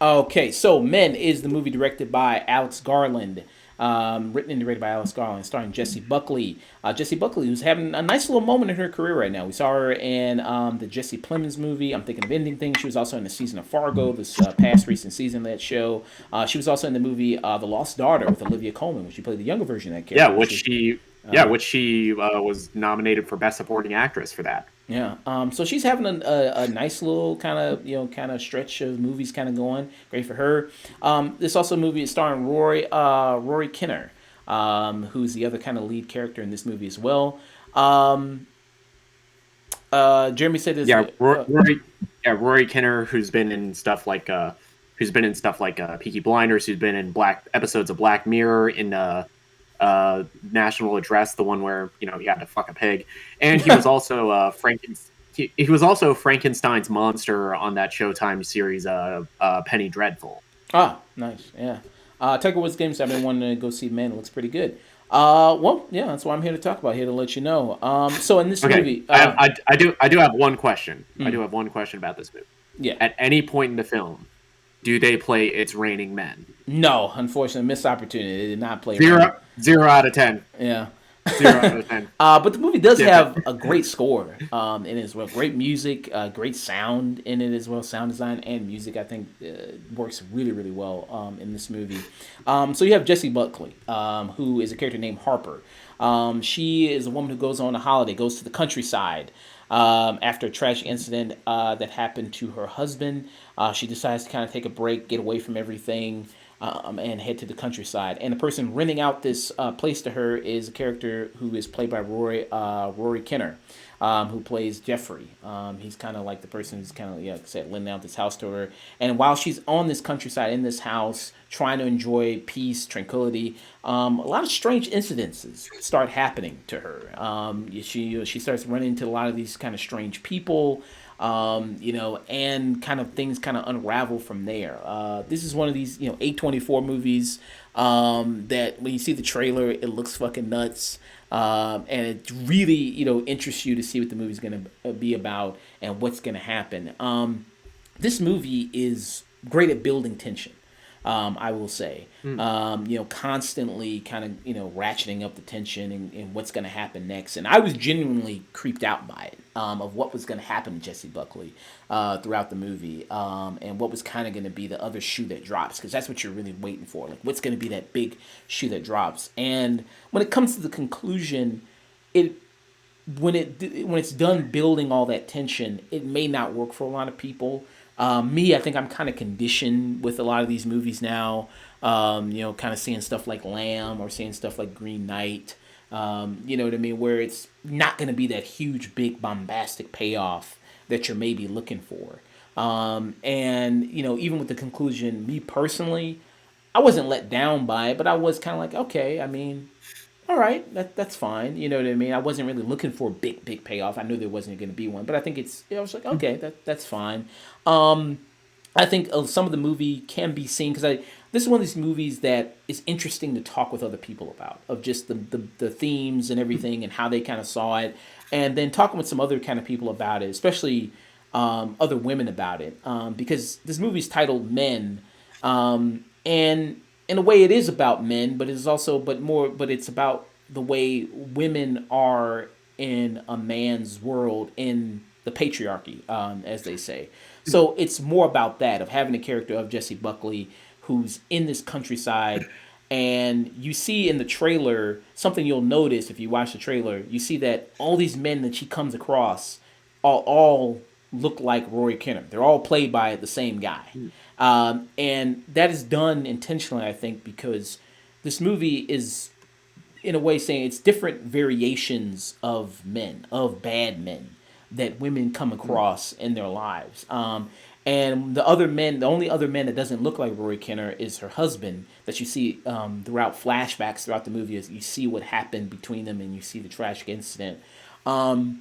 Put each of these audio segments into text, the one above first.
Okay, so Men is the movie directed by Alex Garland, written and directed by Alex Garland, starring Jessie Buckley. Jessie Buckley, who's having a nice little moment in her career right now. We saw her in the Jesse Plemons movie, I'm Thinking of Ending Things. She was also in the season of Fargo, this past recent season of that show. She was also in the movie The Lost Daughter with Olivia Colman, where she played the younger version of that Yeah, character. which she was nominated for Best Supporting Actress for that. Yeah. So she's having a nice little kind of stretch of movies kind of going. Great for her. This also movie is starring Rory Kinner, who's the other kind of lead character in this movie as well. Um, Jeremy said this. Rory Kinner, who's been in stuff like Peaky Blinders, who's been in black episodes of Black Mirror, in National Address, the one where he had to fuck a pig, and he was also he was also Frankenstein's monster on that Showtime series, Penny Dreadful. Nice. Yeah. Tiger Woods Games. I've been wanting to go see. Man, it looks pretty good. Well, yeah, that's what I'm here to talk about. Here to let you know. So in this Okay, movie, I do have one question. I do mm, have one question about this movie. yeah. At any point in the film, do they play "It's Raining Men"? No, unfortunately, missed opportunity. They did not play Rain. Zero out of 10. Yeah. 0 out of 10. But the movie does Yeah, have a great score in it as well. Great music, great sound in it as well. Sound design and music, I think, works really, really well in this movie. So you have Jessie Buckley, who is a character named Harper. She is a woman who goes on a holiday, goes to the countryside after a tragic incident that happened to her husband. She decides to kind of take a break, get away from everything, and head to the countryside. And the person renting out this place to her is a character who is played by Rory Kinner, who plays Jeffrey. He's kind of like the person who's kind of, like I said, renting out this house to her. And while she's on this countryside in this house, trying to enjoy peace, tranquility, a lot of strange incidences start happening to her. She starts running into a lot of these kind of strange people, and kind of things kind of unravel from there. This is one of these, A24 movies that when you see the trailer, it looks fucking nuts. And it really, interests you to see what the movie's going to be about and what's going to happen. This movie is great at building tension. I will say, constantly kind of, ratcheting up the tension and what's going to happen next. And I was genuinely creeped out by it, of what was going to happen to Jessie Buckley throughout the movie, and what was kind of going to be the other shoe that drops, because that's what you're really waiting for. Like, what's going to be that big shoe that drops? And when it comes to the conclusion, it when it's done building all that tension, it may not work for a lot of people. I think I'm kind of conditioned with a lot of these movies now. Kind of seeing stuff like Lamb or seeing stuff like Green Knight. You know what I mean? Where it's not going to be that huge, big, bombastic payoff that you're maybe looking for. And even with the conclusion, me personally, I wasn't let down by it, but I was kind of like, okay, I mean, all right, that's fine. You know what I mean? I wasn't really looking for a big, big payoff. I knew there wasn't going to be one, but I think I was like, okay, that's fine. I think some of the movie can be seen because this is one of these movies that is interesting to talk with other people about, of just the themes and everything and how they kind of saw it, and then talking with some other kind of people about it, especially other women about it, because this movie's titled Men, and in a way it is about men, but it's about the way women are in a man's world in the patriarchy, as they say. So it's more about that, of having a character of Jessie Buckley who's in this countryside. And you see in the trailer, something you'll notice if you watch the trailer, you see that all these men that she comes across all look like Rory Kinner. They're all played by the same guy. And that is done intentionally, I think, because this movie is, in a way, saying it's different variations of men, of bad men that women come across in their lives. And the only other man that doesn't look like Rory Kinner is her husband, that you see throughout flashbacks throughout the movie, as you see what happened between them and you see the tragic incident. And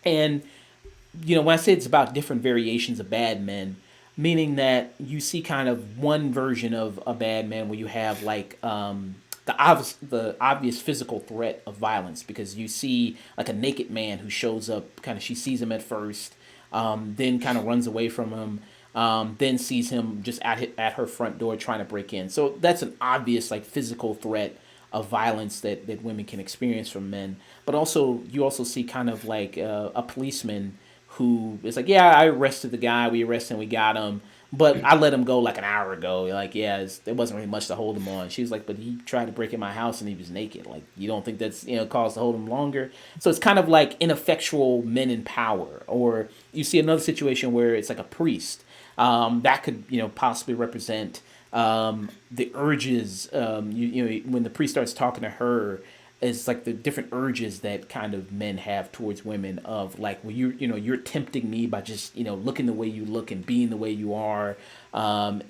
when I say it's about different variations of bad men, meaning that you see kind of one version of a bad man where you have like the obvious physical threat of violence because you see like a naked man who shows up. Kind of, she sees him at first, then kind of runs away from him. Then sees him just at her front door trying to break in. So that's an obvious like physical threat of violence that women can experience from men. But also you also see kind of like a policeman who is like, yeah, I arrested the guy, we arrested him, we got him, but I let him go like an hour ago. Like, yeah, there wasn't really much to hold him on. She was like, but he tried to break in my house and he was naked. Like, you don't think that's cause to hold him longer? So it's kind of like ineffectual men in power. Or you see another situation where it's like a priest that could possibly represent the urges. When the priest starts talking to her, it's like the different urges that kind of men have towards women of like, well, you're tempting me by just looking the way you look and being the way you are, and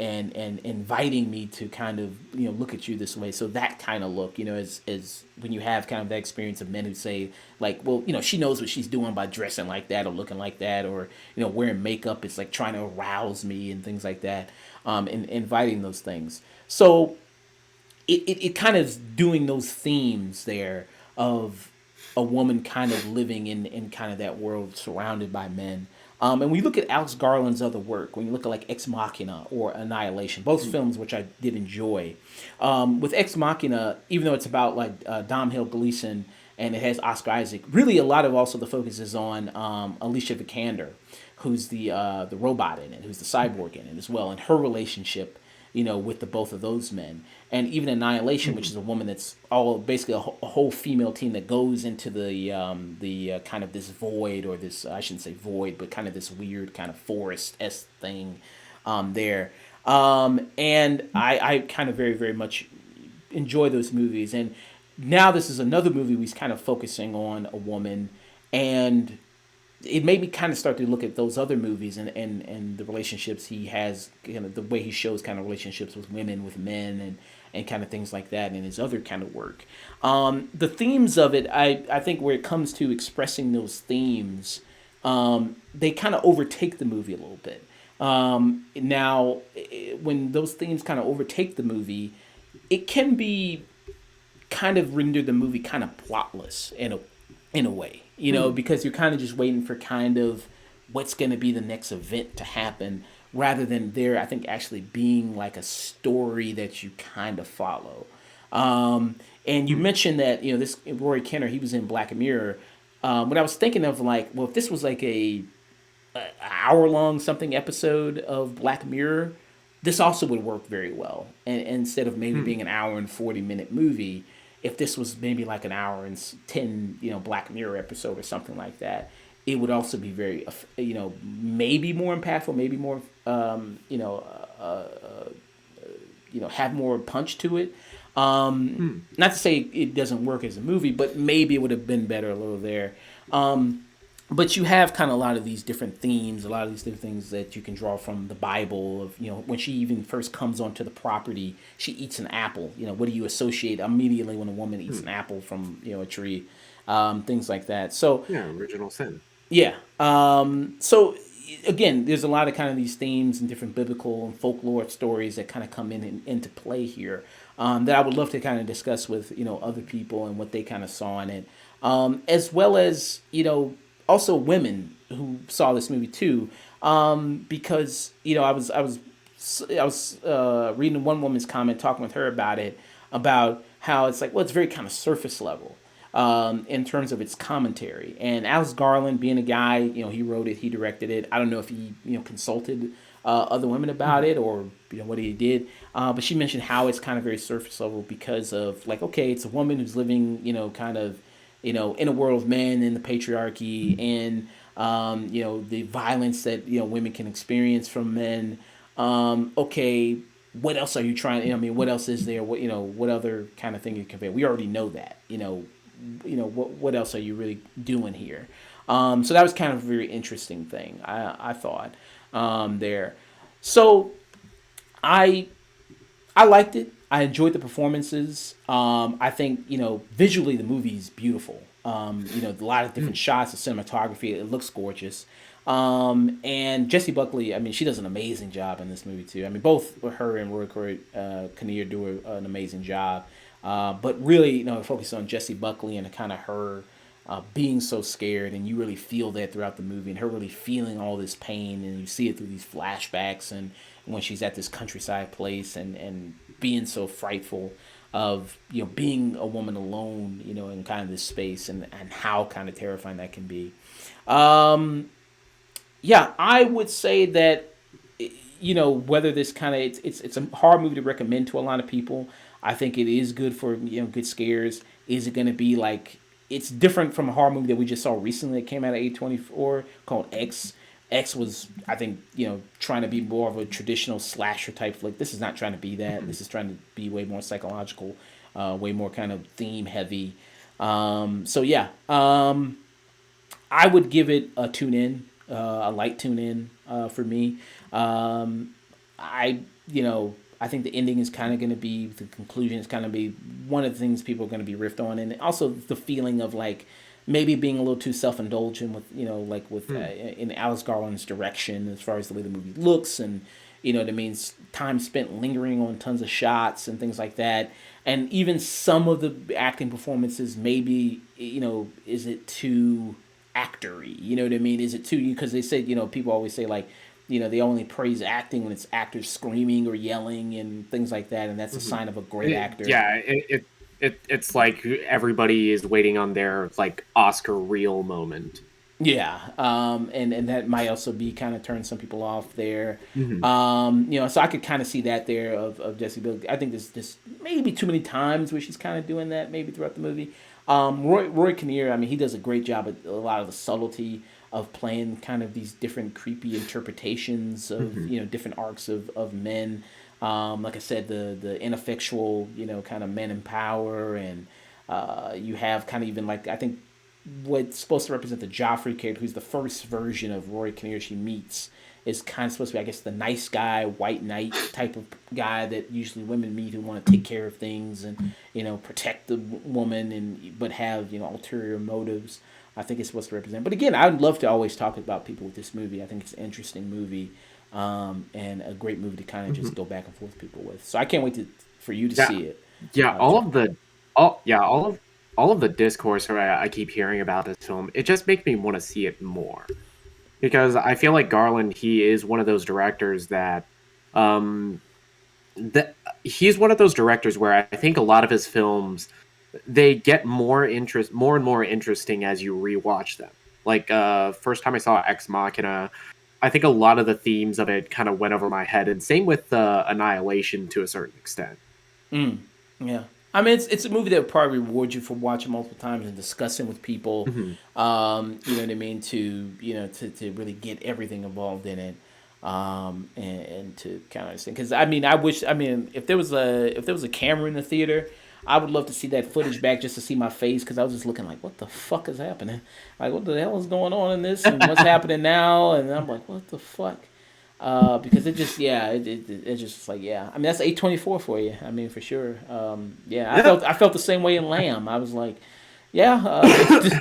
inviting me to kind of look at you this way. So that kind of look, is when you have kind of that experience of men who say like, well, she knows what she's doing by dressing like that or looking like that, or wearing makeup. It's like trying to arouse me and things like that, and inviting those things. So it kind of is doing those themes there of a woman kind of living in kind of that world surrounded by men. And when you look at Alex Garland's other work, when you look at like Ex Machina or Annihilation, both films which I did enjoy, with Ex Machina, even though it's about like Domhnall Gleeson and it has Oscar Isaac, really a lot of also the focus is on Alicia Vikander, who's the robot in it, who's the cyborg in it as well, and her relationship with the both of those men. And even Annihilation, which is a woman that's all basically a whole female team that goes into the kind of this void, or this, I shouldn't say void, but kind of this weird kind of forest-esque thing there. And I kind of very, very much enjoy those movies. And now this is another movie where he's kind of focusing on a woman, and it made me kind of start to look at those other movies and the relationships he has, the way he shows kind of relationships with women, with men, and kind of things like that in his other kind of work. The themes of it, I think where it comes to expressing those themes, they kind of overtake the movie a little bit. Now, when those themes kind of overtake the movie, it can be kind of render the movie kind of plotless in a way, because you're kind of just waiting for kind of what's going to be the next event to happen, rather than there, I think, actually being like a story that you kind of follow. And you mentioned that this Rory Kenner, he was in Black Mirror. What I was thinking of, like, well, if this was like a hour long something episode of Black Mirror, this also would work very well. And instead of maybe being an hour and 40-minute movie, if this was maybe like an hour and 10, Black Mirror episode or something like that, it would also be very, maybe more impactful, maybe more, have more punch to it. Not to say it doesn't work as a movie, but maybe it would have been better a little there. But you have kind of a lot of these different themes, a lot of these different things that you can draw from the Bible. Of when she even first comes onto the property, she eats an apple. What do you associate immediately when a woman eats an apple from a tree? Things like that. So Yeah, original sin. yeah. So again, there's a lot of kind of these themes and different biblical and folklore stories that kind of come into play here, that I would love to kind of discuss with other people and what they kind of saw in it, as well as also women who saw this movie too, because I was reading one woman's comment, talking with her about it, about how it's like, well, it's very kind of surface level, in terms of its commentary. And Alex Garland, being a guy, he wrote it, he directed it. I don't know if he, consulted other women about it, or what he did. But she mentioned how it's kind of very surface level because of like, okay, it's a woman who's living, kind of, in a world of men and the patriarchy and the violence that women can experience from men. Okay, what else are you trying? What else is there? What other kind of thing you convey? We already know that. What else are you really doing here? So that was kind of a very interesting thing, I thought, there. So I I liked it. I enjoyed the performances. I think visually the movie is beautiful. A lot of different shots, the cinematography, it looks gorgeous. And Jessie Buckley, I mean, she does an amazing job in this movie too. I mean, both her and Kinnear do an amazing job. But really, focus on Jessie Buckley and kind of her being so scared, and you really feel that throughout the movie, and her really feeling all this pain, and you see it through these flashbacks, and when she's at this countryside place, and being so frightful of being a woman alone, in kind of this space, and how kind of terrifying that can be. Um, yeah, I would say that whether this kind of it's a horror movie to recommend to a lot of people. I think it is good for good scares. Is it going to be like it's different from a horror movie that we just saw recently that came out of A24 called X. X was, I think, trying to be more of a traditional slasher type flick. This is not trying to be that. This is trying to be way more psychological, way more kind of theme heavy. So yeah, I would give it a tune in, a light tune in for me. Um, I I think the ending is kind of going to be the conclusion is kind of be one of the things people are going to be riffed on, and also the feeling of like maybe being a little too self indulgent with like with Hmm. in Alex Garland's direction as far as the way the movie looks, and that means time spent lingering on tons of shots and things like that, and even some of the acting performances maybe is it too actory. You know what I mean? Is it too? Because they said people always say like they only praise acting when it's actors screaming or yelling and things like that, and that's a Mhm. sign of a great actor. Yeah, it's like everybody is waiting on their like Oscar reel moment. Yeah, and that might also be kind of turn some people off there. Hmm. So I could kind of see that there of Jesse Bill. I think there's maybe too many times where she's kind of doing that maybe throughout the movie. Roy Kinnear, I mean, he does a great job at a lot of the subtlety of playing kind of these different creepy interpretations of Hmm. different arcs of men. Like I said, the ineffectual kind of men in power, and you have kind of even like I think what's supposed to represent the Joffrey character, who's the first version of Roy Kinnear she meets, is kind of supposed to be, I guess, the nice guy, white knight type of guy that usually women meet who want to take care of things and protect the woman and but have ulterior motives. I think it's supposed to represent. But again, I would love to always talk about people with this movie. I think it's an interesting movie, and a great movie to kind of just Hmm. go back and forth with people with. So I can't wait for you to Yeah, see it. yeah. Jeff. All of the discourse I keep hearing about this film, it just makes me want to see it more because I feel like Garland, he is one of those directors um, that he's one of those directors where I think a lot of his films they get more and more interesting as you rewatch them. Like first time I saw Ex Machina, I think a lot of the themes of it kind of went over my head, and same with Annihilation to a certain extent. Mm, yeah. I mean, it's a movie that would probably reward you for watching multiple times and discussing with people. Hmm. You know what I mean? To really get everything involved in it, and to kind of understand. Because I mean, I mean, if there was a camera in the theater, I would love to see that footage back just to see my face because I was just looking like, what the fuck is happening? Like, what the hell is going on in this, and what's happening now? And I'm like, what the fuck? Because it just it's just like yeah. I mean that's A24 for you. I mean for sure. Yeah, Yeah, I felt the same way in Lamb. I was like, yeah,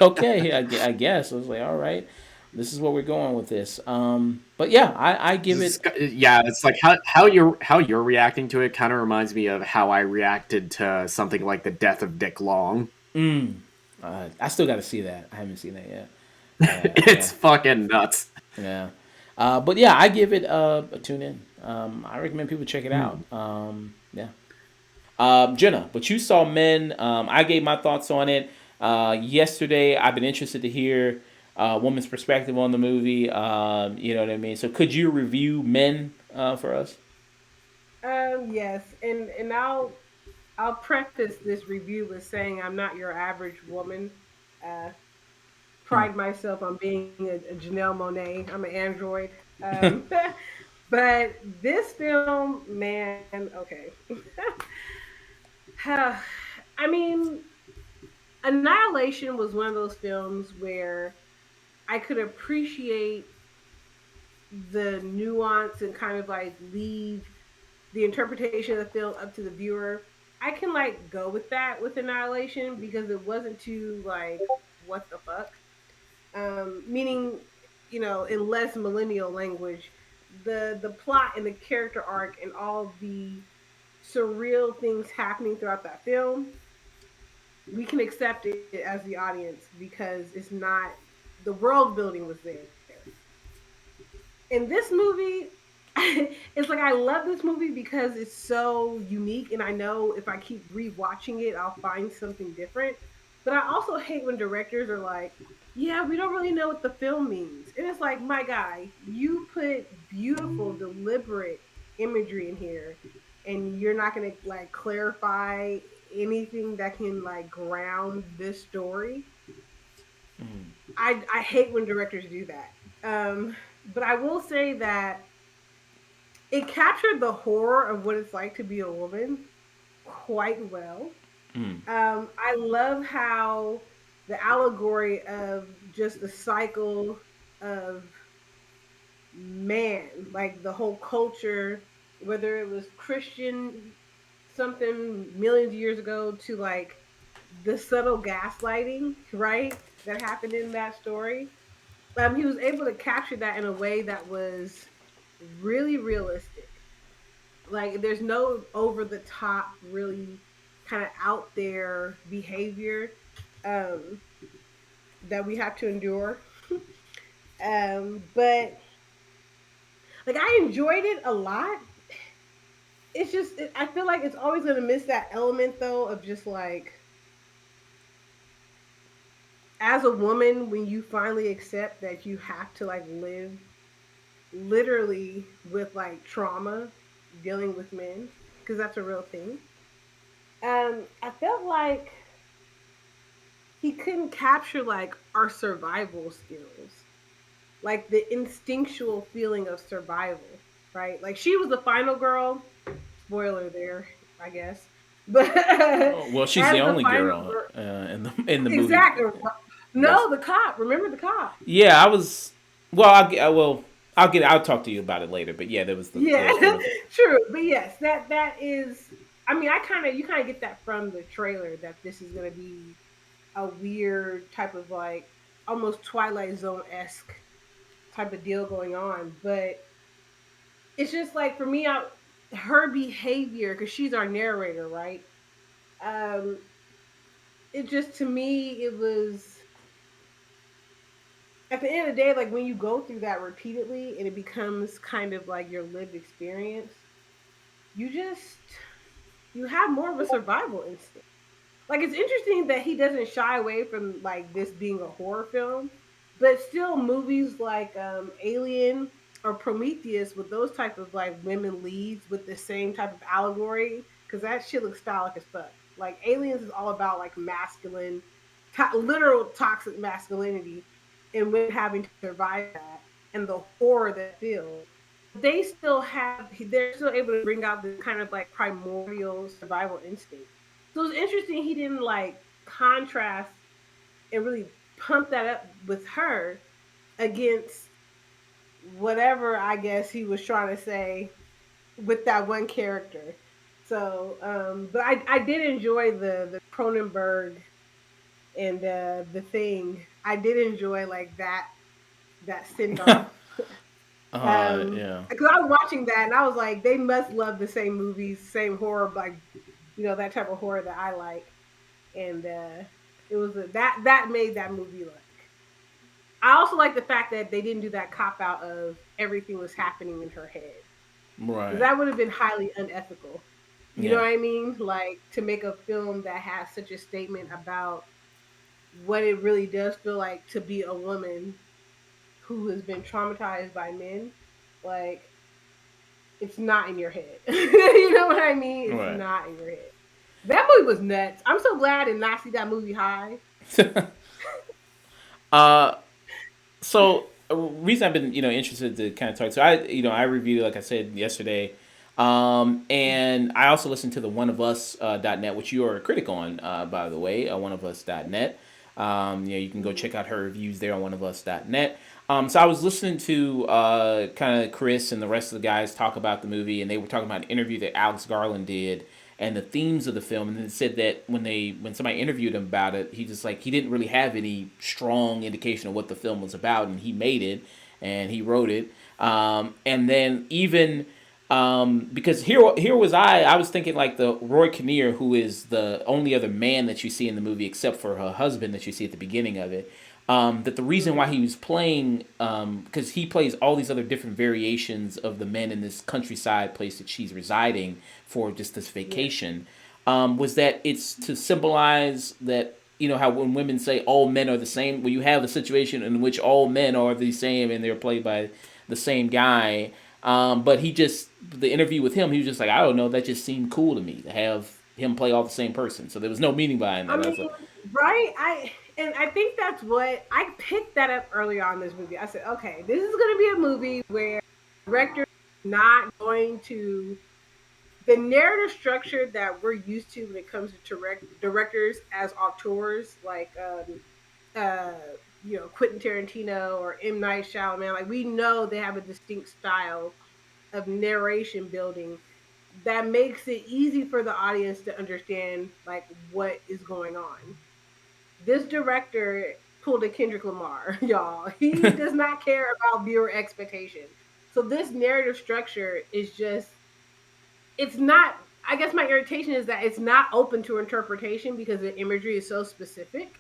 okay. I guess I was like, all right, this is where we're going with this. But yeah, I give it. yeah. It's like how you're reacting to it kind of reminds me of how I reacted to something like the death of Dick Long. I still got to see that. I haven't seen that yet. Yeah, It's fucking nuts. yeah. But yeah, I give it a tune in. I recommend people check it out. Hmm. Yeah. Jenna, but you saw Men. I gave my thoughts on it yesterday. I've been interested to hear woman's perspective on the movie. You know what I mean? So could you review Men for us? Yes, and I'll preface this review with saying I'm not your average woman. Uh, Hmm. pride myself on being a Janelle Monet. I'm an android. But this film, man, okay. I mean, Annihilation was one of those films where I could appreciate the nuance and kind of like leave the interpretation of the film up to the viewer. I can like go with that with Annihilation because it wasn't too like what the fuck. Meaning in less millennial language, the plot and the character arc and all the surreal things happening throughout that film, we can accept it as the audience because it's not, the world building was there. In this movie, it's like I love this movie because it's so unique, and I know if I keep rewatching it, I'll find something different. But I also hate when directors are like, "Yeah, we don't really know what the film means," and it's like, my guy, you put beautiful, deliberate imagery in here, and you're not gonna like clarify anything that can like ground this story. I hate when directors do that. But I will say that it captured the horror of what it's like to be a woman quite well. I love how the allegory of just the cycle of man, like the whole culture, whether it was Christian something millions of years ago to like the subtle gaslighting, right, that happened in that story. He was able to capture that in a way that was really realistic. Like there's no over the top, really kind of out there behavior um, that we have to endure. But like I enjoyed it a lot. I feel like it's always gonna miss that element though of just like as a woman when you finally accept that you have to like live literally with like trauma dealing with men because that's a real thing. I felt like he couldn't capture like our survival skills, like the instinctual feeling of survival, right? Like she was the final girl. Spoiler there, I guess. But Oh, well, she's the as the only final girl girl, in the movie. exactly. That's No, the cop. Remember the cop? yeah. I was well. I'll talk to you about it later. But yeah, there Yeah, was one of the. true. But yes, that is. I mean, you kind of get that from the trailer that this is going to be a weird type of like almost Twilight Zone esque type of deal going on. But it's just like for me, her behavior because she's our narrator, right? Um, it just to me it was at the end of the day like when you go through that repeatedly and it becomes kind of like your lived experience, you just you have more of a survival instinct. Like it's interesting that he doesn't shy away from like this being a horror film, but still movies like Alien or Prometheus with those type of like women leads with the same type of allegory because that shit looks phallic as fuck. Like Aliens is all about like masculine, literal toxic masculinity, and women having to survive that and the horror that feels. They still have they're still able to bring out this kind of like primordial survival instinct. So it's interesting he didn't like contrast and really pump that up with her against whatever I guess he was trying to say with that one character. So, but I did enjoy the Cronenberg and the thing. I did enjoy like that send off. Yeah. Because I was watching that and I was like, they must love the same movies, same horror, like that type of horror that I like. And it was that made that movie like. I also like the fact that they didn't do that cop out of everything was happening in her head because Right. that would have been highly unethical. You know Yeah. what I mean? Like to make a film that has such a statement about what it really does feel like to be a woman who has been traumatized by men. Like it's not in your head. You know what I mean? It's Right. not in your head. That movie was nuts. I'm so glad I did not see that movie high. uh, so a reason I've been interested to kind of talk. So I reviewed like I said yesterday, and I also listened to the One of Us .net, which you are a critic on, by the way, One of Us .net. You can go check out her reviews there on One of Us .net. So I was listening to kind of Chris and the rest of the guys talk about the movie, and they were talking about an interview that Alex Garland did and the themes of the film, and it said that when somebody interviewed him about it, he just like he didn't really have any strong indication of what the film was about, and he made it, and he wrote it. And then even because here was I was thinking like the Roy Kinnear, who is the only other man that you see in the movie except for her husband that you see at the beginning of it. That the reason why he was playing, because he plays all these other different variations of the men in this countryside place that she's residing for just this Yeah. vacation, was that it's to symbolize that, how when women say all men are the same, when you have a situation in which all men are the same and they're played by the same guy. But the interview with him, he was just like, I don't know, that just seemed cool to me to have him play all the same person. So there was no meaning behind I that. I mean, was like, right? I think that's what I picked that up early on in this movie. I said, okay, this is going to be a movie where the director is not going to the narrative structure that we're used to when it comes to directors as auteurs, like uh, Quentin Tarantino or M. Night Shyamalan. Like we know they have a distinct style of narration building that makes it easy for the audience to understand like what is going on. This director pulled a Kendrick Lamar, y'all. He does not care about viewer expectation. So this narrative structure is just it's not I guess my irritation is that it's not open to interpretation because the imagery is so specific.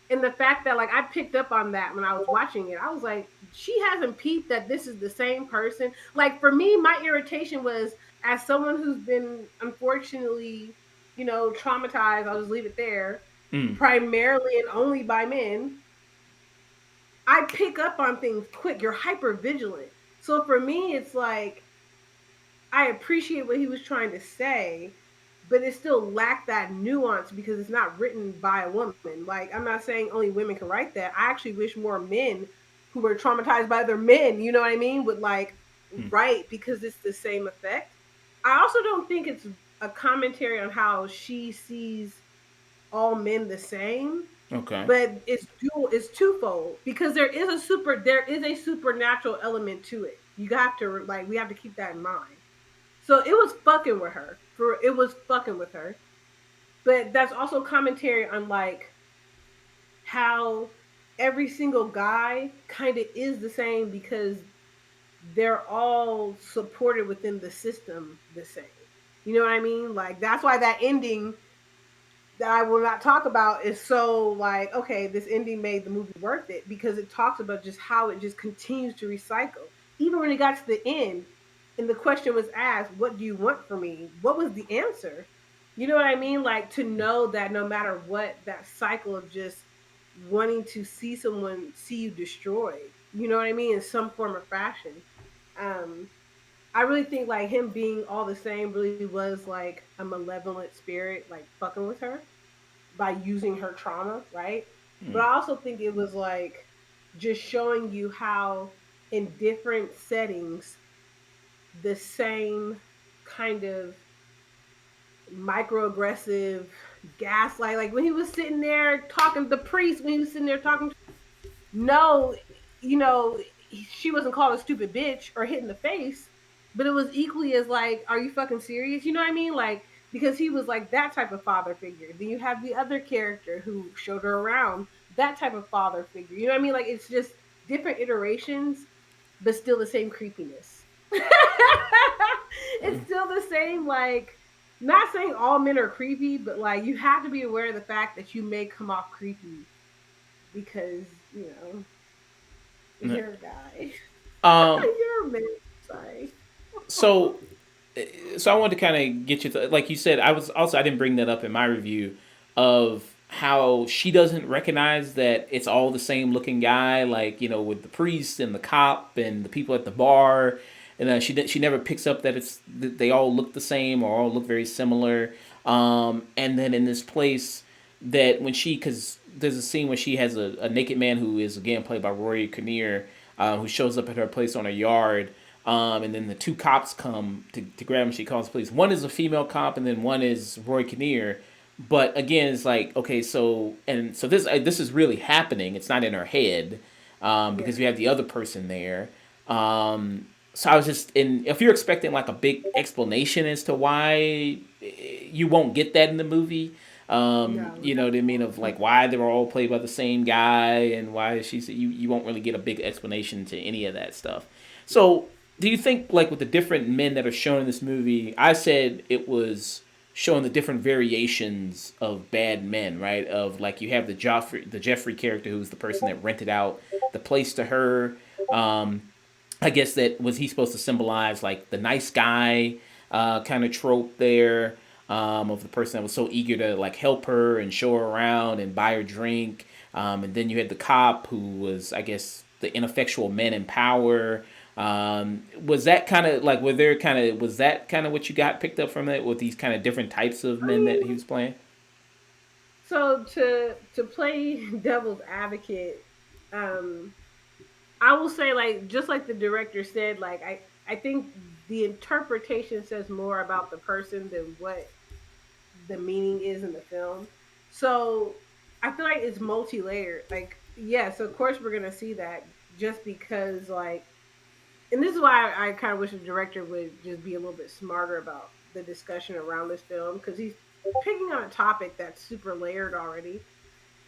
And the fact that like I picked up on that when I was watching it, I was like, she hasn't peeped that this is the same person. Like for me, my irritation was as someone who's been unfortunately, traumatized, I'll just leave it there, mm, primarily and only by men. I pick up on things quick. You're hyper vigilant. So for me, it's like I appreciate what he was trying to say, but it still lacked that nuance because it's not written by a woman. Like I'm not saying only women can write that. I actually wish more men who were traumatized by other men, you know what I mean, would like mm, write because it's the same effect. I also don't think it's a commentary on how she sees all men the same, okay. but it's twofold because there is a supernatural element to it. You have to like we have to keep that in mind. So it was fucking with her. It was fucking with her. But that's also commentary on like how every single guy kind of is the same because they're all supported within the system the same. You know what I mean? Like that's why that ending that I will not talk about is so like, okay, this ending made the movie worth it because it talks about just how it just continues to recycle. Even when it got to the end and the question was asked, what do you want from me? What was the answer? You know what I mean? Like to know that no matter what, that cycle of just wanting to see someone see you destroyed, you know what I mean, in some form or fashion. Um, I really think like him being all the same really was like a malevolent spirit, like fucking with her by using her trauma, right? But I also think it was like just showing you how in different settings the same kind of microaggressive gaslight, like when he was sitting there talking to the priest, when he was sitting there talking, no, you know, she wasn't called a stupid bitch or hit in the face, but it was equally as like, are you fucking serious? You know what I mean? Like, because he was like that type of father figure. Then you have the other character who showed her around, that type of father figure. You know what I mean? Like, it's just different iterations, but still the same creepiness. It's still the same, like, not saying all men are creepy, but like, you have to be aware of the fact that you may come off creepy because, Mm. you're a guy. Um, You're a man. Sorry. so so I wanted to kind of get you like you said, I didn't bring that up in my review of how she doesn't recognize that it's all the same looking guy, like with the priest and the cop and the people at the bar, and she never picks up that that they all look the same or all look very similar. And then in this place that when because there's a scene where she has a naked man who is again played by Rory Kinnear, who shows up at her place on her yard. And then the two cops come to grab him. She calls the police. One is a female cop, and then one is Roy Kinnear. But again, it's like, okay, so this is really happening. It's not in her head, Yeah. because we have the other person there. So I was just in. If you're expecting like a big explanation as to why, you won't get that in the movie. No, You know not what I at mean? all. Of like why they were all played by the same guy and why she's you won't really get a big explanation to any of that stuff. So do you think like with the different men that are shown in this movie, I said it was showing the different variations of bad men, right? Of like you have the Jeffrey character who's the person that rented out the place to her. Um, I guess that was he supposed to symbolize like the nice guy kind of trope there of the person that was so eager to like help her and show her around and buy her drink. And then you had the cop who was, I guess, the ineffectual men in power. Was that kind of like were there kind of was that kind of what you got picked up from it with these kind of different types of I men that he mean, was playing? so to play devil's advocate, um, I will say like just like the director said, like I think the interpretation says more about the person than what the meaning is in the film. So I feel like it's multi-layered. Like, yes, of course we're gonna see that just because like, and this is why I kind of wish the director would just be a little bit smarter about the discussion around this film because he's picking on a topic that's super layered already.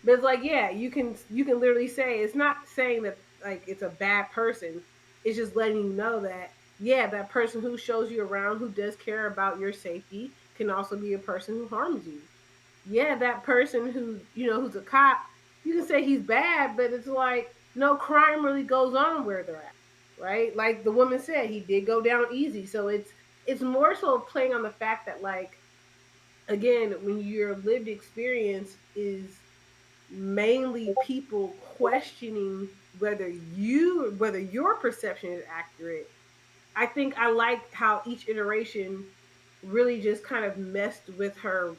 But it's like, yeah, you can literally say it's not saying that like it's a bad person. It's just letting you know that yeah, that person who shows you around who does care about your safety can also be a person who harms you. Yeah, that person who who's a cop, you can say he's bad, but it's like no crime really goes on where they're at, right? Like the woman said, he did go down easy. So it's more so playing on the fact that like again, when your lived experience is mainly people questioning whether your perception is accurate. I think I like how each iteration really just kind of messed with her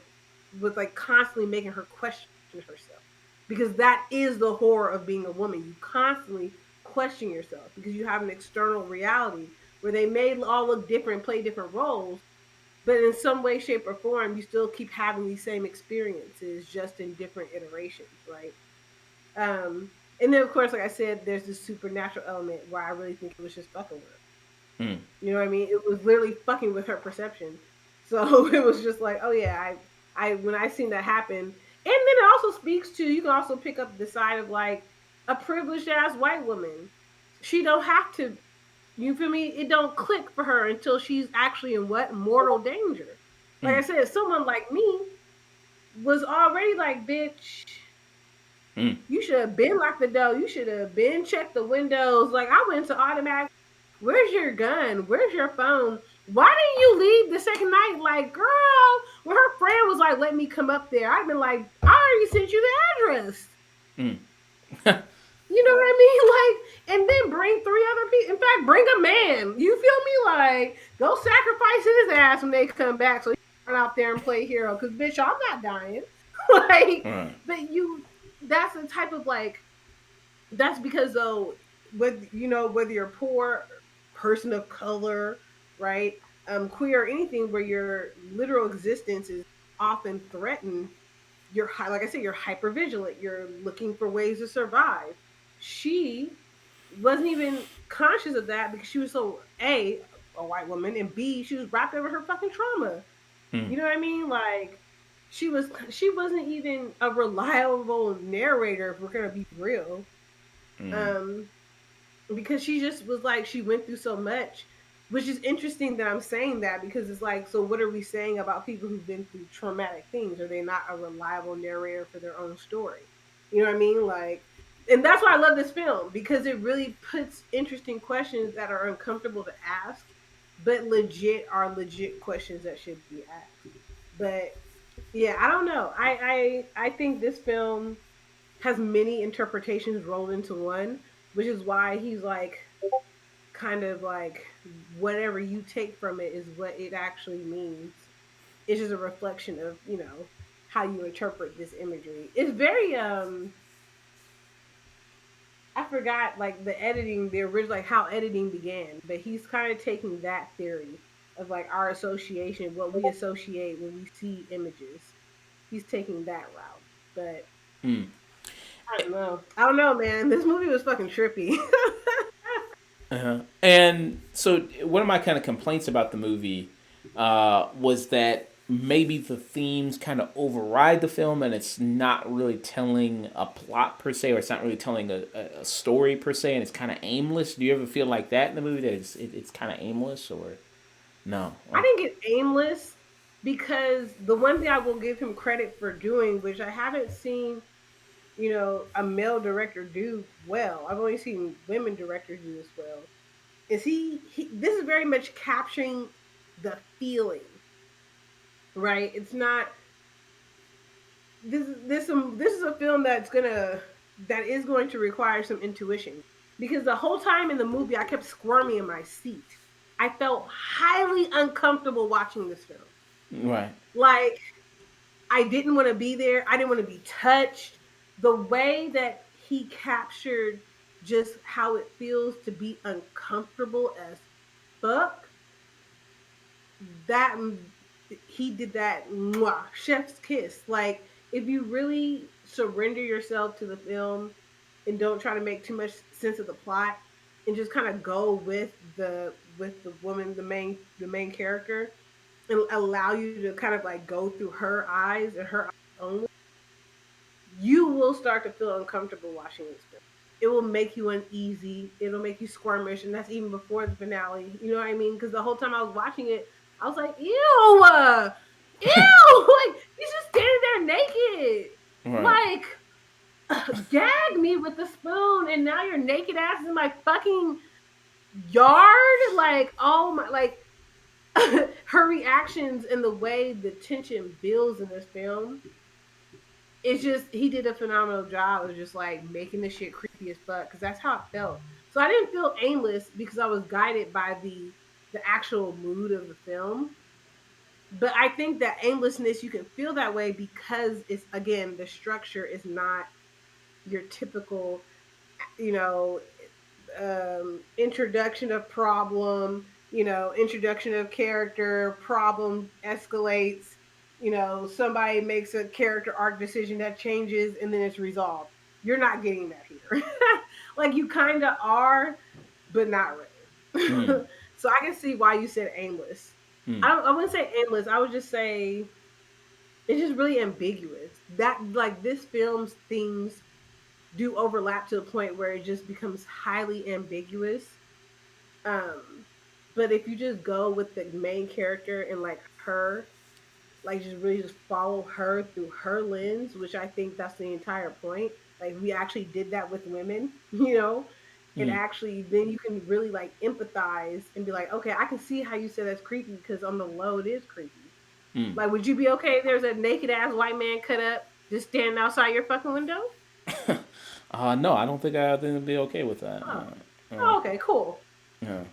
with like constantly making her question herself. Because that is the horror of being a woman. You constantly question yourself because you have an external reality where they may all look different, play different roles, but in some way, shape, or form, you still keep having these same experiences just in different iterations, right? And then of course, like I said, there's this supernatural element where I really think it was just fucking with her. Mm, You know what I mean? It was literally fucking with her perception. So it was just like, oh yeah, I when I seen that happen, and then it also speaks to you can also pick up the side of like a privileged ass white woman. She don't have to. You feel me? It don't click for her until she's actually in what mortal danger. Like I mm, said, someone like me was already like, bitch, mm, you should have been locked the door. You should have been checked the windows. Like I went to automatic. Where's your gun? Where's your phone? Why didn't you leave the second night? Like, girl, when her friend was like, let me come up there, I've been like, I already sent you the address. mm. You know what I mean? Like, and then bring three other people. In fact, bring a man. You feel me? Like, go sacrifice his ass when they come back so he can run out there and play hero. Cause bitch, I'm not dying. Like, Right. but that's the type of like that's because though whether you're poor, person of color, right, queer or anything where your literal existence is often threatened, like I said, you're hyper vigilant, you're looking for ways to survive. She wasn't even conscious of that because she was so a white woman, and B, she was wrapped over her fucking trauma. Mm, You know what I mean? Like she wasn't even a reliable narrator if we're gonna be real. mm, um because she just was like she went through so much, which is interesting that I'm saying that because it's like, so what are we saying about people who've been through traumatic things? Are they not a reliable narrator for their own story? You know what I mean? Like, and that's why I love this film because it really puts interesting questions that are uncomfortable to ask, but legit are legit questions that should be asked. But yeah, I don't know. I think this film has many interpretations rolled into one, which is why he's like kind of like whatever you take from it is what it actually means. It's just a reflection of, how you interpret this imagery. It's very I forgot like the editing, the original like how editing began, but he's kind of taking that theory of like our association, what we associate when we see images. He's taking that route. But mm. I don't know. I don't know, man. This movie was fucking trippy. Uh-huh. And so one of my kind of complaints about the movie was that maybe the themes kind of override the film and it's not really telling a plot per se, or it's not really telling a story per se, and it's kind of aimless. Do you ever feel like that in the movie, that it's kind of aimless, or no? I Okay. think it's aimless because the one thing I will give him credit for doing, which I haven't seen, a male director do well. I've only seen women directors do this well. Is he this is very much capturing the feeling, right? It's not this is a film that is going to require some intuition, because the whole time in the movie I kept squirming in my seat. I felt highly uncomfortable watching this film. Right. Like, I didn't want to be there. I didn't want to be touched. The way that he captured just how it feels to be uncomfortable as fuck, that he did that, mwah, chef's kiss. Like, if you really surrender yourself to the film and don't try to make too much sense of the plot and just kind of go with the woman, the main character, and allow you to kind of like go through her eyes and her eyes only, you will start to feel uncomfortable watching this film. It will make you uneasy. It'll make you squirmish, and that's even before the finale. You know what I mean? Because the whole time I was watching it, I was like, "Ew, ew!" Like, he's just standing there naked. Right. Like, gag me with the spoon, and now your naked ass is in my fucking yard. Like, oh my, like her reactions and the way the tension builds in this film, it's just, he did a phenomenal job of just like making this shit creepy as fuck, because that's how it felt. So I didn't feel aimless because I was guided by the actual mood of the film. But I think that aimlessness, you can feel that way because it's, again, the structure is not your typical, you know introduction of problem, introduction of character, problem escalates, somebody makes a character arc decision that changes and then it's resolved. You're not getting that here. Like, you kind of are, but not Mm. really. So I can see why you said aimless. Mm. I wouldn't say aimless. I would just say it's just really ambiguous. That, like, this film's themes do overlap to the point where it just becomes highly ambiguous. Um, but if you just go with the main character and like her, like, just really just follow her through her lens, which I think that's the entire point. Like, we actually did that with women, and Mm. actually then you can really like empathize and be like, okay, I can see how you said that's creepy, because on the low it is creepy. Mm. Like, would you be okay if there's a naked ass white man cut up just standing outside your fucking window? No, I don't think I think I'd be okay with that. Oh, oh, okay, cool. Yeah.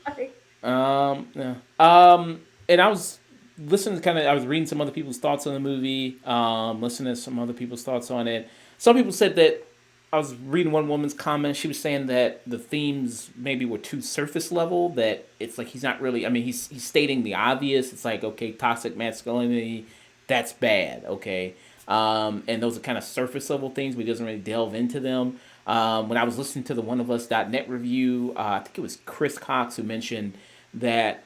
Like, Yeah. And I was listening to I was reading some other people's thoughts on the movie, listening to some other people's thoughts on it. Some people said that, I was reading one woman's comment. She was saying that the themes maybe were too surface level. That it's like he's not really. I mean, he's stating the obvious. It's like, okay, toxic masculinity, that's bad. Okay, and those are kind of surface level things, but he doesn't really delve into them. When I was listening to the One of Us .net review, I think it was Chris Cox who mentioned that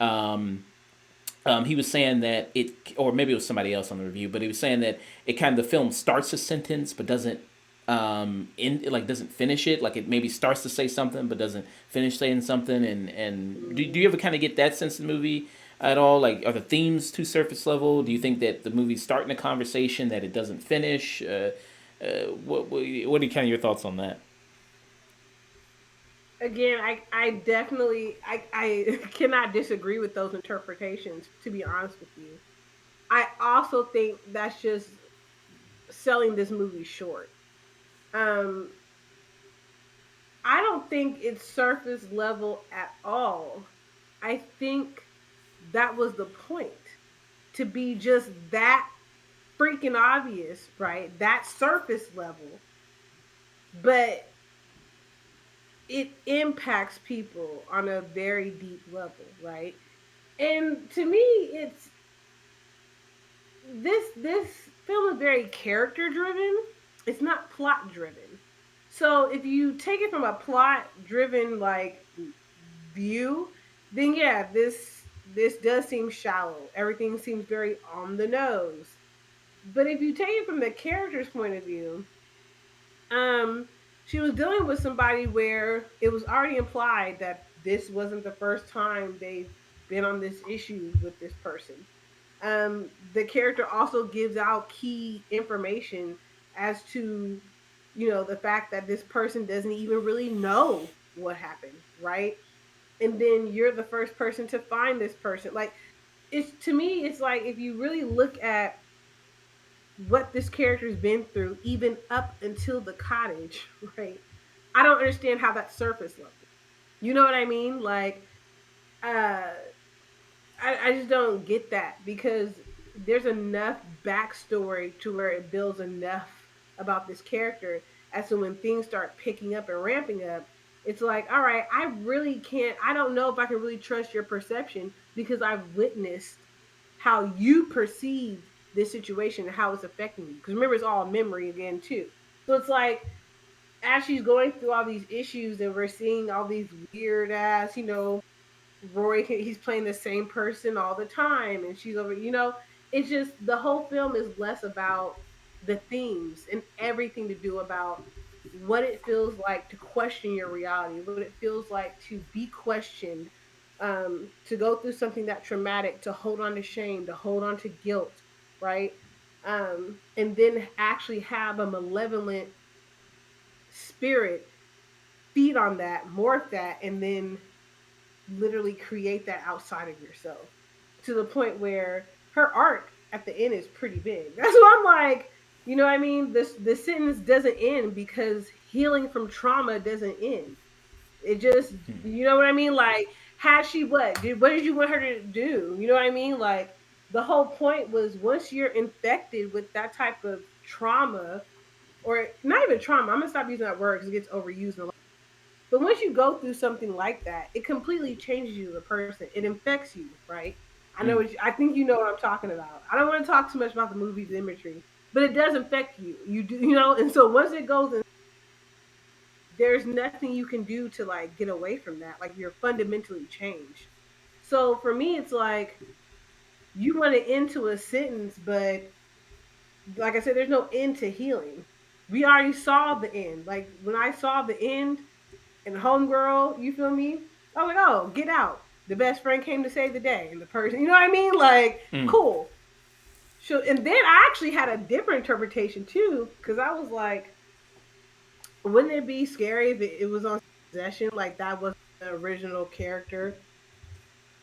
he was saying that it, or maybe it was somebody else on the review, but he was saying that it kind of, the film starts a sentence but doesn't doesn't finish it. Like, it maybe starts to say something but doesn't finish saying something. And do you ever kind of get that sense in the movie at all? Like, are the themes too surface level? Do you think that the movie's starting a conversation that it doesn't finish? What are kind of your thoughts on that? again, I definitely, I cannot disagree with those interpretations, to be honest with you. I also think that's just selling this movie short. Um, I don't think it's surface level at all. I think that was the point, to be just that freaking obvious, right? That surface level, but it impacts people on a very deep level, right? And to me, it's this film is very character driven. It's not plot driven. So if you take it from a plot driven like view, then yeah, this does seem shallow. Everything seems very on the nose. But if you take it from the character's point of view, um, she was dealing with somebody where it was already implied that this wasn't the first time they've been on this issue with this person. The character also gives out key information as to, the fact that this person doesn't even really know what happened, right? And then you're the first person to find this person. Like, it's to me, it's like if you really look at what this character's been through, even up until the cottage, right? I don't understand how that's surface level. You know what I mean? Like, uh, I just don't get that because there's enough backstory to where it builds enough about this character as to when things start picking up and ramping up, it's like, all right, I really can't, I don't know if I can really trust your perception because I've witnessed how you perceived this situation and how it's affecting you. Because remember, it's all memory again, too. So it's like, as she's going through all these issues and we're seeing all these weird ass, Roy, he's playing the same person all the time, and she's over. It's just the whole film is less about the themes and everything to do about what it feels like to question your reality, what it feels like to be questioned, to go through something that traumatic, to hold on to shame, to hold on to guilt, right? And then actually have a malevolent spirit feed on that, morph that, and then literally create that outside of yourself to the point where her arc at the end is pretty big. That's what I'm like. You know what I mean? This the sentence doesn't end because healing from trauma doesn't end. It just, you know what I mean? Like, had she what did you want her to do? You know what I mean? Like, the whole point was once you're infected with that type of trauma, or not even trauma. I'm gonna stop using that word because it gets overused in a lot. But once you go through something like that, it completely changes you as a person. It infects you, right? I think you know what I'm talking about. I don't want to talk too much about the movie's imagery, but it does affect you. You do, and so once it goes in, there's nothing you can do to like get away from that. Like, you're fundamentally changed. So for me, it's like you want to end to a sentence, but like I said, there's no end to healing. We already saw the end. Like, when I saw the end, and homegirl, you feel me? I was like, oh, get out. The best friend came to save the day, and the person, you know what I mean? Like, Mm. cool. So, and then I actually had a different interpretation too, because I was like, wouldn't it be scary if it was on possession? Like, that was the original character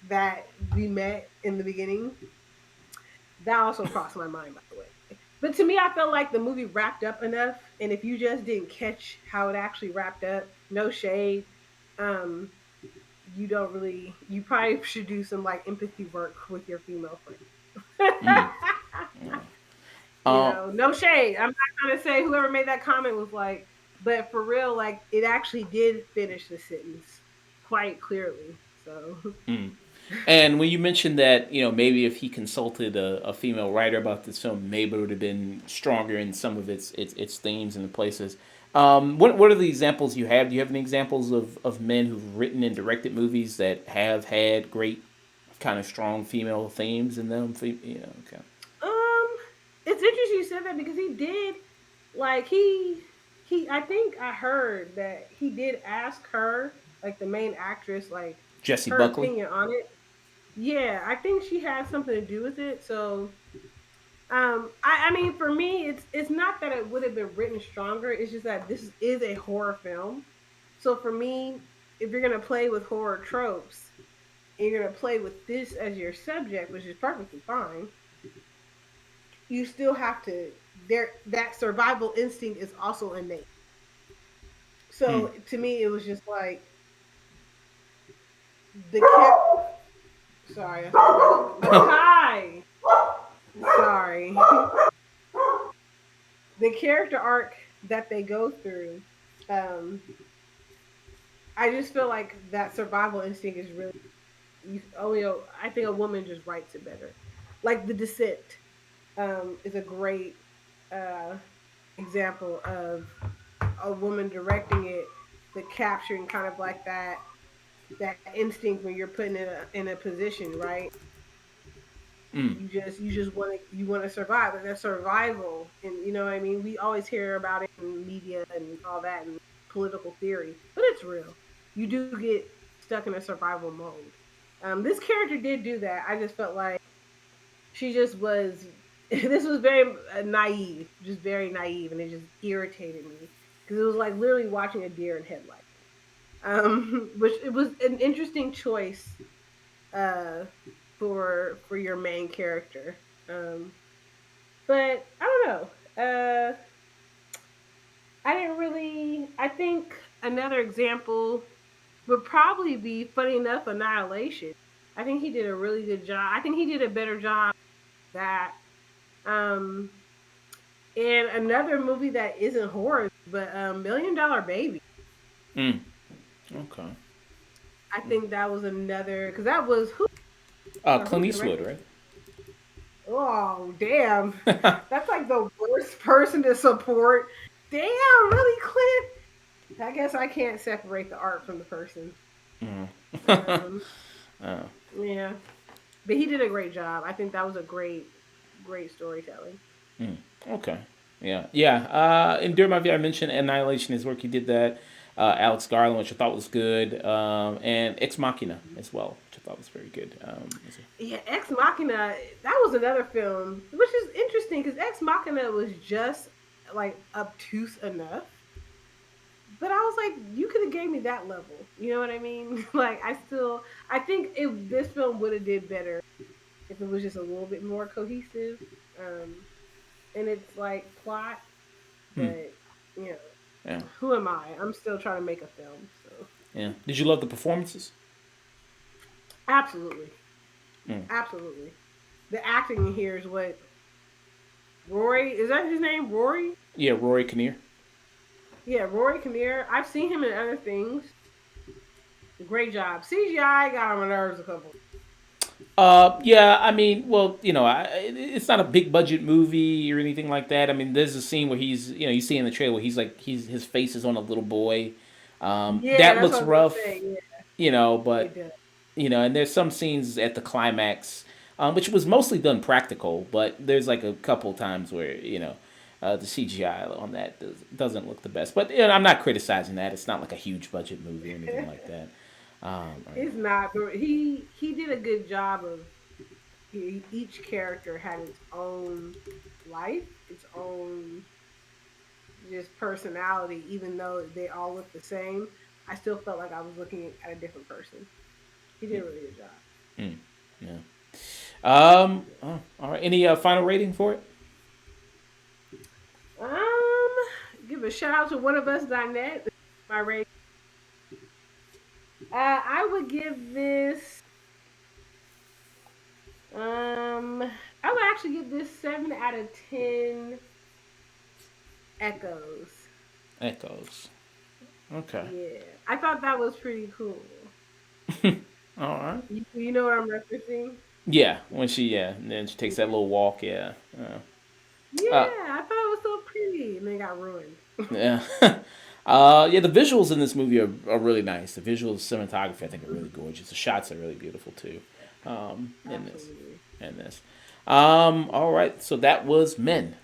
that we met in the beginning. That also crossed my mind, by the way. But to me, I felt like the movie wrapped up enough, and if you just didn't catch how it actually wrapped up, no shade. Um, you don't really, you probably should do some like empathy work with your female friend. Uh, No shade. I'm not trying to say whoever made that comment was like, but for real, like, it actually did finish the sentence quite clearly. So and when you mentioned that, maybe if he consulted a female writer about this film, maybe it would have been stronger in some of its themes and the places. What are the examples you have? Do you have any examples of men who've written and directed movies that have had great kind of strong female themes in them? Okay. um it's interesting you said that because he did, like, he I think I heard that he did ask her, like the main actress, like Jesse her Buckley. opinion on it. Yeah, I think she had something to do with it. So I mean, for me, it's not that it would have been written stronger. It's just that this is a horror film. So for me, if you're gonna play with horror tropes and you're gonna play with this as your subject, which is perfectly fine, you still have to, there, that survival instinct is also innate. So to me, it was just like the sorry, that's my dog. Hi. Sorry. The character arc that they go through, um, I just feel like that survival instinct is really, I think a woman just writes it better. Like, The Descent is a great uh, example of a woman directing it, but capturing kind of like that. that instinct when you're put in a position, right? Mm. You just want to survive, like that survival, and you know what I mean. We always hear about it in media and all that and political theory, but it's real. You do get stuck in a survival mode. This character did do that. I just felt like she just was. This was very naive, just very naive, and it just irritated me because it was like literally watching a deer in headlights. Which it was an interesting choice uh, for your main character. Um, but I don't know. I didn't really. I think another example would probably be funny enough Annihilation. I think he did a really good job. I think he did a better job that. Um, and another movie that isn't horror, but Million Dollar Baby. Mm. Okay. I think that was another because that was who Clint Eastwood, directed. right? Oh damn, that's like the worst person to support. Damn, really, Clint? I guess I can't separate the art from the person. Mm. Um, uh, yeah, but he did a great job. I think that was a great storytelling. mm. Okay. Yeah. Yeah. And during my video, I mentioned Annihilation, his work. He did that. Alex Garland, which I thought was good, and Ex Machina as well, which I thought was very good. Yeah, Ex Machina. That was another film, which is interesting because Ex Machina was just like obtuse enough. But I was like, you could have gave me that level. You know what I mean? Like, I think if this film would have did better if it was just a little bit more cohesive, um, in its like plot. Hmm. But you know, Yeah. who am I? I'm still trying to make a film. So Yeah. Did you love the performances? absolutely, Mm. absolutely, the acting in here is what Rory is that his name? Rory? Yeah. Rory Kinnear. Yeah, Rory Kinnear. I've seen him in other things. Great job. CGI got on my nerves a couple. Yeah, I mean, well, it's not a big budget movie or anything like that. I mean, there's a scene where you see in the trailer where his face is on a little boy. Yeah, That that's what looks I was gonna rough, say. Yeah, it but does. and there's some scenes at the climax, which was mostly done practical, but there's like a couple times where the CGI on that doesn't look the best. But I'm not criticizing that. It's not like a huge budget movie or anything like that. Or It's not, but he did a good job of each character had its own life, its own just personality. Even though they all look the same, I still felt like I was looking at a different person. He did a really good job. yeah. All right. Any final rating for it? Um, give a shout out to one of us.net. My rating. I would give this. I would actually give this 7 out of 10 echoes. Echoes. Okay. Yeah, I thought that was pretty cool. All right. You know what I'm referencing? Yeah. And then she takes that little walk. Yeah. Uh, Yeah, I thought it was so pretty, and they got ruined. yeah. Yeah. The visuals in this movie are really nice. The visuals, cinematography, I think, are really gorgeous. The shots are really beautiful too. In this, Absolutely. in this. All right. So that was Men.